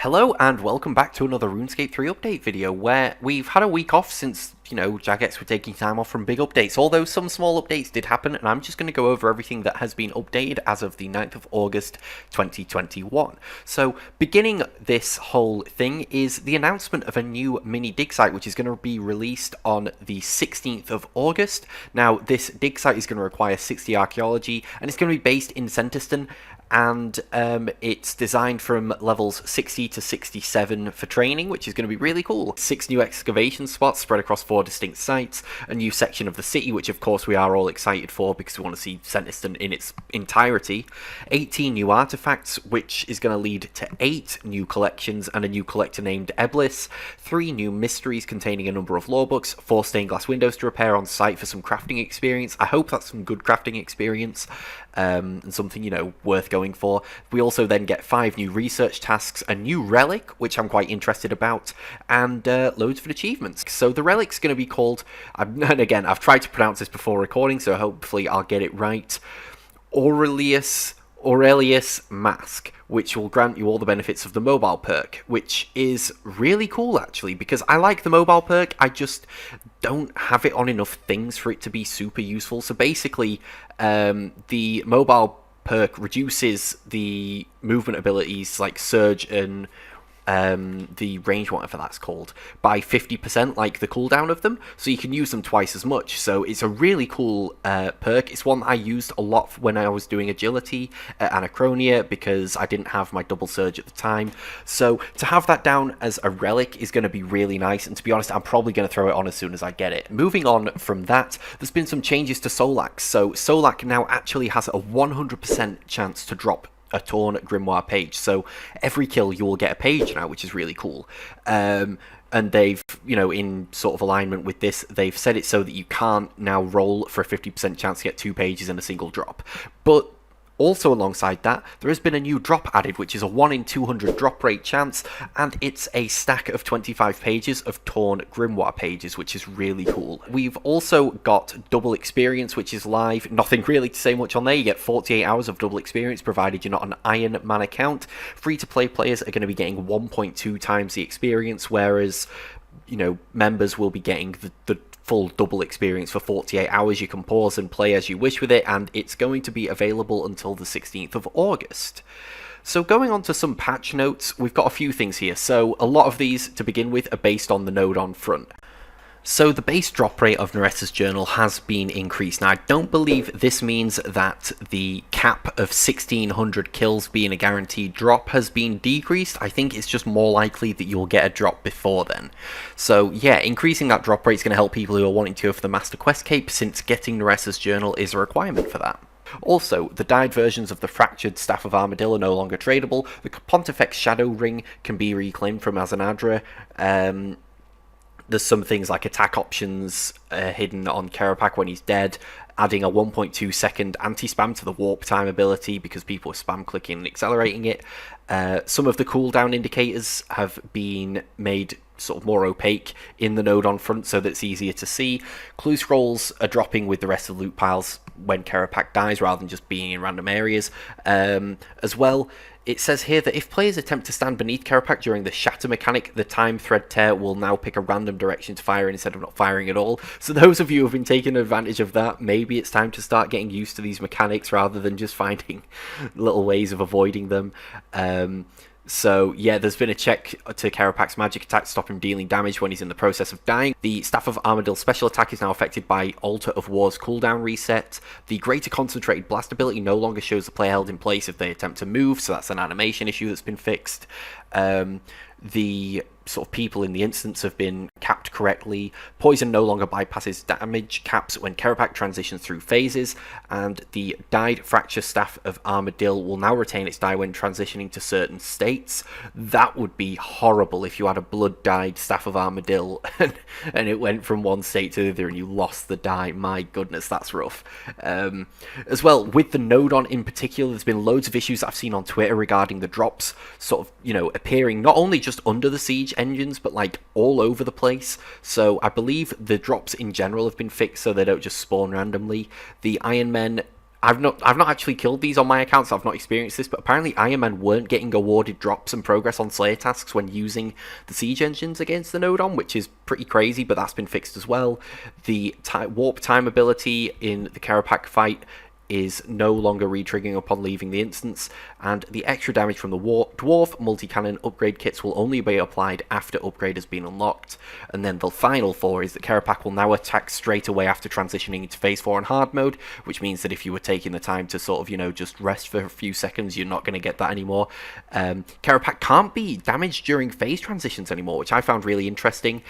Hello and welcome back to another RuneScape 3 update video where we've had a week off since, Jagex were taking time off from big updates, although some small updates did happen, and I'm just going to go over everything that has been updated as of the 9th of August 2021. So, beginning this whole thing is the announcement of a new mini Digsite, which is going to be released on the 16th of August. Now, this Digsite is going to require 60 archaeology, and it's going to be based in Senntisten, and it's designed from levels 60 to 67 for training, which is going to be really cool. 6 new excavation spots spread across 4 distinct sites, a new section of the city, which of course we are all excited for because we want to see Senntisten in its entirety, 18 new artifacts, which is going to lead to 8 new collections and a new collector named Eblis, 3 new mysteries containing a number of lore books, 4 stained glass windows to repair on site for some crafting experience. I hope that's some good crafting experience, and something, worth going for. We also then get 5 new research tasks, a new relic, which I'm quite interested about, and loads of achievements. So the relic's going to be called, and again, I've tried to pronounce this before recording, so hopefully I'll get it right, Aurelius Mask, which will grant you all the benefits of the mobile perk, which is really cool actually, because I like the mobile perk, I just don't have it on enough things for it to be super useful. So basically, the mobile perk reduces the movement abilities like Surge and the range, whatever that's called, by 50%, like the cooldown of them, so you can use them twice as much. So it's a really cool perk. It's one that I used a lot when I was doing agility at Anachronia because I didn't have my double surge at the time. So to have that down as a relic is going to be really nice, and to be honest, I'm probably going to throw it on as soon as I get it. Moving on from that, there's been some changes to Solak. So Solak now actually has a 100% chance to drop a torn Grimoire page, so every kill you will get a page now, which is really cool. And they've, in sort of alignment with this, they've set it so that you can't now roll for a 50% chance to get 2 pages in a single drop. But also alongside that, there has been a new drop added, which is a 1 in 200 drop rate chance, and it's a stack of 25 pages of torn Grimoire pages, which is really cool. We've also got double experience, which is live. Nothing really to say much on there. You get 48 hours of double experience, provided you're not an Iron Man account. Free-to-play players are going to be getting 1.2 times the experience, whereas, members will be getting the full double experience for 48 hours. You can pause and play as you wish with it, and it's going to be available until the 16th of August. So going on to some patch notes, we've got a few things here. So a lot of these, to begin with, are based on the Nodon front. So the base drop rate of Neresa's journal has been increased. Now, I don't believe this means that the cap of 1600 kills being a guaranteed drop has been decreased. I think it's just more likely that you'll get a drop before then. So yeah, increasing that drop rate is going to help people who are wanting to go for the Master Quest cape, since getting Neresa's journal is a requirement for that. Also, the dyed versions of the Fractured Staff of Armadillo are no longer tradable. The Pontifex Shadow Ring can be reclaimed from Azanadra. There's some things like attack options hidden on Kerapak when he's dead, adding a 1.2 second anti-spam to the warp time ability because people are spam clicking and accelerating it. Some of the cooldown indicators have been made sort of more opaque in the Nodon front so that it's easier to see. Clue scrolls are dropping with the rest of the loot piles when Kerapak dies rather than just being in random areas. As well, it says here that if players attempt to stand beneath Kerapak during the shatter mechanic, the time thread tear will now pick a random direction to fire instead of not firing at all. So those of you who have been taking advantage of that, maybe it's time to start getting used to these mechanics rather than just finding little ways of avoiding them. So yeah, there's been a check to Kerapak's magic attack to stop him dealing damage when he's in the process of dying. The Staff of Armadillo special attack is now affected by Altar of War's cooldown reset. The Greater Concentrated Blast ability no longer shows the player held in place if they attempt to move, so that's an animation issue that's been fixed. The sort of people in the instance have been capped correctly. Poison no longer bypasses damage caps when Kerapak transitions through phases, and the dyed Fracture Staff of Armadillo will now retain its dye when transitioning to certain states. That would be horrible if you had a blood-dyed Staff of Armadillo and it went from one state to the other and you lost the dye. My goodness, that's rough. As well, with the Nodon in particular, there's been loads of issues I've seen on Twitter regarding the drops sort of, appearing not only just under the siege engines, but like all over the place. So I believe the drops in general have been fixed so they don't just spawn randomly. The Iron Men I've not actually killed these on my account, so I've not experienced this, but apparently Iron Man weren't getting awarded drops and progress on Slayer tasks when using the siege engines against the Nodon, which is pretty crazy, but that's been fixed as well. The warp time ability in the Karapak fight is no longer re-triggering upon leaving the instance, and the extra damage from the dwarf multi-cannon upgrade kits will only be applied after upgrade has been unlocked. And then the final 4 is that Karapak will now attack straight away after transitioning into phase 4 on hard mode, which means that if you were taking the time to sort of, just rest for a few seconds, you're not going to get that anymore. Karapak can't be damaged during phase transitions anymore, which I found really interesting.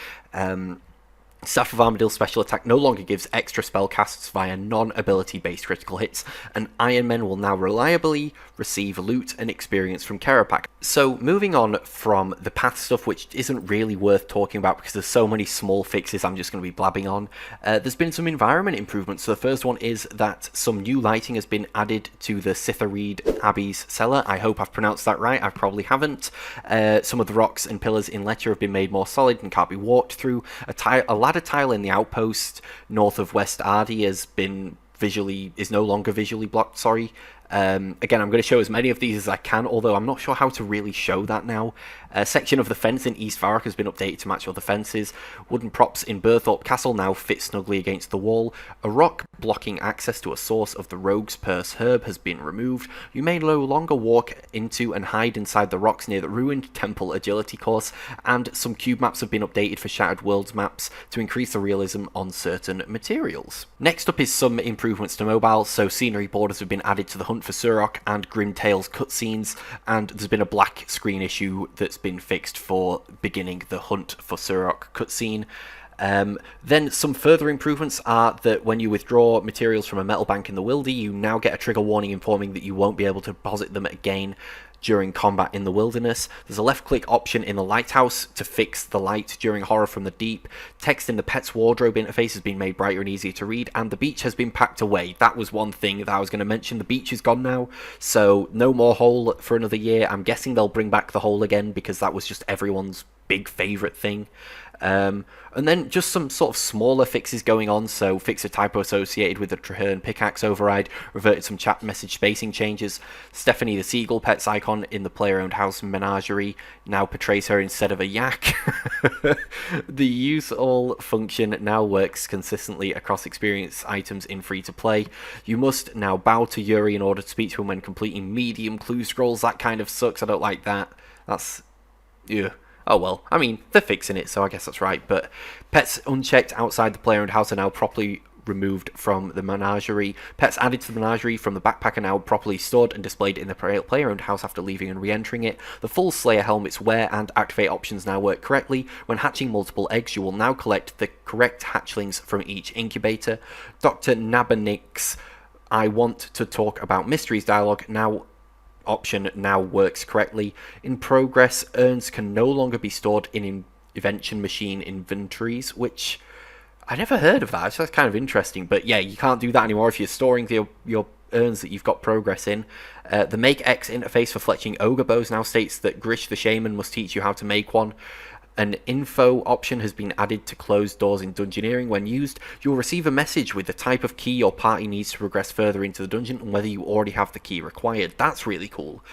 Staff of Armadil's special attack no longer gives extra spell casts via non-ability based critical hits, and Iron Men will now reliably receive loot and experience from Karapak. So moving on from the path stuff, which isn't really worth talking about because there's so many small fixes I'm just going to be blabbing on, there's been some environment improvements. So the first one is that some new lighting has been added to the Sithareed Abbey's cellar. I hope I've pronounced that right, I probably haven't. Some of the rocks and pillars in Ledger have been made more solid and can't be walked through. A ladder tile in the outpost north of West Ardy is no longer visually blocked, sorry. Again, I'm going to show as many of these as I can, although I'm not sure how to really show that now. A section of the fence in East Varrock has been updated to match other fences. Wooden props in Berthorpe Castle now fit snugly against the wall. A rock blocking access to a source of the Rogue's Purse herb has been removed. You may no longer walk into and hide inside the rocks near the ruined temple agility course, and some cube maps have been updated for Shattered Worlds maps to increase the realism on certain materials. Next up is some improvements to mobile, so scenery borders have been added to the Hunt for Surok and Grim Tales cutscenes, and there's been a black screen issue that's been fixed for beginning the Hunt for Surok cutscene. Then some further improvements are that when you withdraw materials from a metal bank in the Wildy, you now get a trigger warning informing that you won't be able to deposit them again during combat in the wilderness. There's a left click option in the lighthouse to fix the light during horror from the deep. Text in the pet's wardrobe interface has been made brighter and easier to read, and the beach has been packed away. That was one thing that I was going to mention. The beach is gone now, so no more hole for another year. I'm guessing they'll bring back the hole again because that was just everyone's big favourite thing. And then just some sort of smaller fixes going on, so fix a typo associated with the Traherne pickaxe override, reverted some chat message spacing changes. Stephanie the Seagull pet's icon in the player-owned house menagerie now portrays her instead of a yak. The use all function now works consistently across experience items in free-to-play. You must now bow to Yuri in order to speak to him when completing medium clue scrolls. That kind of sucks, I don't like that. That's... yeah. Oh well, I mean, they're fixing it, so I guess that's right. But pets unchecked outside the player-owned house are now properly removed from the menagerie. Pets added to the menagerie from the backpack are now properly stored and displayed in the player-owned house after leaving and re-entering it. The full Slayer helmet's wear and activate options now work correctly. When hatching multiple eggs, you will now collect the correct hatchlings from each incubator. Dr. Nabanik's I want to talk about mysteries dialogue option now works correctly. In progress, urns can no longer be stored in invention machine inventories, which I never heard of that, so that's kind of interesting. But yeah, you can't do that anymore if you're storing your urns that you've got progress in. The Make X interface for fletching ogre bows now states that Grish the Shaman must teach you how to make one. An info option has been added to close doors in Dungeoneering. When used, you'll receive a message with the type of key your party needs to progress further into the dungeon and whether you already have the key required. That's really cool.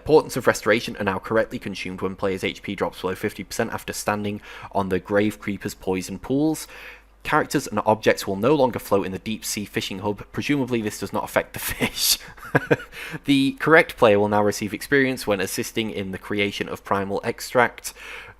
Portents of Restoration are now correctly consumed when players' HP drops below 50% after standing on the Grave Creeper's poison pools. Characters and objects will no longer float in the deep sea fishing hub. Presumably this does not affect the fish. The correct player will now receive experience when assisting in the creation of primal extract.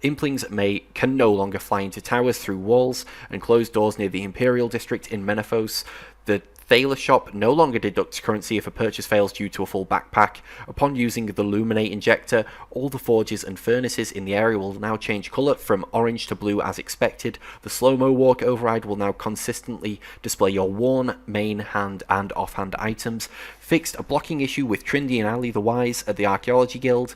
Implings can no longer fly into towers through walls and close doors near the Imperial District in Menaphos. The Thaler shop no longer deducts currency if a purchase fails due to a full backpack. Upon using the Luminate injector, all the forges and furnaces in the area will now change colour from orange to blue as expected. The slow-mo walk override will now consistently display your worn, main, hand and offhand items. Fixed a blocking issue with Trindy and Ali the Wise at the Archaeology Guild.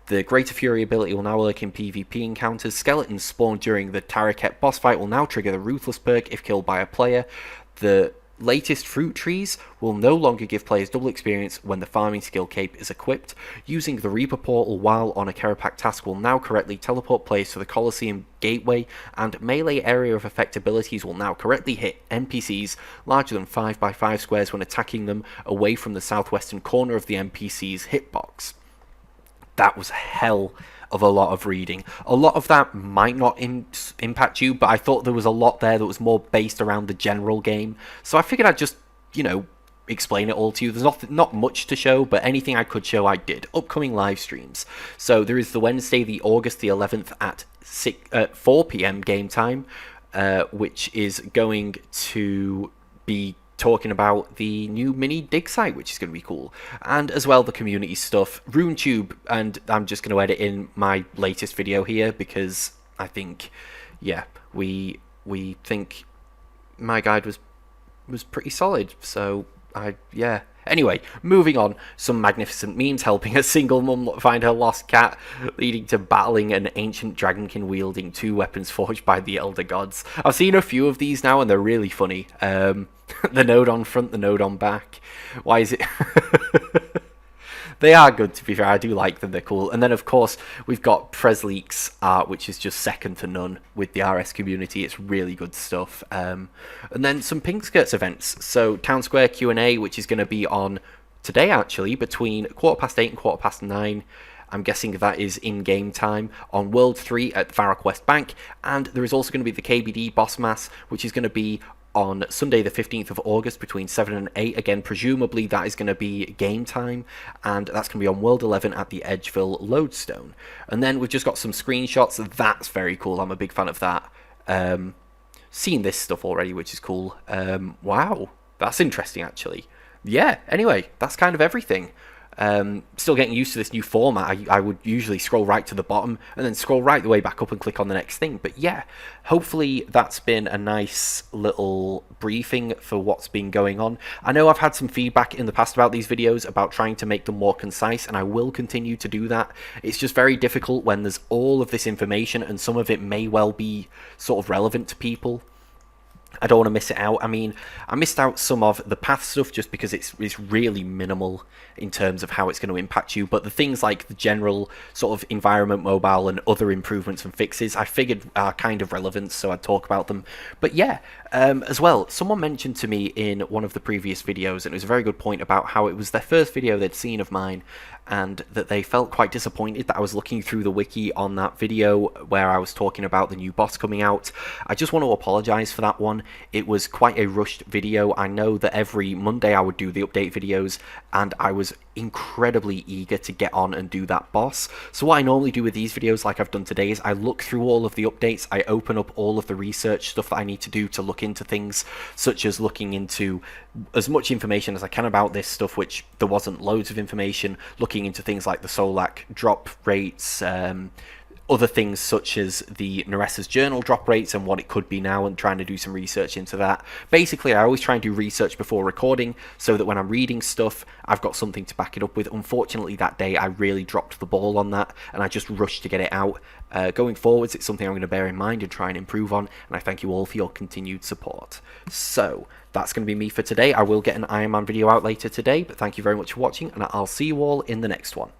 The Greater Fury ability will now work in PvP encounters. Skeletons spawned during the Taraket boss fight will now trigger the Ruthless perk if killed by a player. The latest fruit trees will no longer give players double experience when the farming skill cape is equipped. Using the Reaper portal while on a Kerapac task will now correctly teleport players to the Colosseum gateway, and melee area of effect abilities will now correctly hit NPCs larger than 5x5 squares when attacking them away from the southwestern corner of the NPC's hitbox. That was hell of a lot of reading. A lot of that might not impact you, but I thought there was a lot there that was more based around the general game. So I figured I'd just, explain it all to you. There's not much to show, but anything I could show I did. Upcoming live streams. So there is the Wednesday, the August the 11th at 4 p.m. game time, which is going to be talking about the new Mini Digsite, which is going to be cool, and as well the community stuff, RuneTube, and I'm just going to edit in my latest video here because I think, yeah, we think my guide was pretty solid, so yeah. Anyway, moving on, some magnificent memes helping a single mum find her lost cat, leading to battling an ancient dragonkin wielding 2 weapons forged by the elder gods. I've seen a few of these now and they're really funny. The Nodon front, the Nodon back. Why is it... They are good, to be fair. I do like them. They're cool. And then, of course, we've got Presleek's art, which is just second to none with the RS community. It's really good stuff. And then some Pink Skirts events. So Town Square Q&A, which is going to be on today, actually, between 8:15 and 9:15. I'm guessing that is in-game time on World 3 at Varrock West Bank. And there is also going to be the KBD Boss Mass, which is going to be on Sunday the 15th of August between 7 and 8. Again, presumably that is going to be game time, and that's going to be on World 11 at the Edgeville Lodestone. And then we've just got some screenshots. That's very cool. I'm a big fan of that. Seen this stuff already, which is cool. Wow, that's interesting, actually. Yeah, anyway, that's kind of everything. Still getting used to this new format. I would usually scroll right to the bottom and then scroll right the way back up and click on the next thing. But yeah, hopefully that's been a nice little briefing for what's been going on. I know I've had some feedback in the past about these videos about trying to make them more concise, and I will continue to do that. It's just very difficult when there's all of this information and some of it may well be sort of relevant to people. I don't want to miss it out. I mean, I missed out some of the path stuff just because it's really minimal in terms of how it's going to impact you. But the things like the general sort of environment mobile and other improvements and fixes, I figured are kind of relevant, so I'd talk about them. But yeah, as well, someone mentioned to me in one of the previous videos, and it was a very good point about how it was their first video they'd seen of mine, and that they felt quite disappointed that I was looking through the wiki on that video where I was talking about the new boss coming out. I just want to apologise for that one. It was quite a rushed video. I know that every Monday I would do the update videos, and I was incredibly eager to get on and do that boss. So what I normally do with these videos, like I've done today, is I look through all of the updates, I open up all of the research stuff that I need to do to look into things, such as looking into as much information as I can about this stuff, which there wasn't loads of information, looking into things like the Solak drop rates, other things such as the Naressa's journal drop rates and what it could be now, and trying to do some research into that. Basically, I always try and do research before recording so that when I'm reading stuff, I've got something to back it up with. Unfortunately, that day I really dropped the ball on that, and I just rushed to get it out. Going forwards, it's something I'm going to bear in mind and try and improve on, and I thank you all for your continued support. So, that's going to be me for today. I will get an Iron Man video out later today, but thank you very much for watching, and I'll see you all in the next one.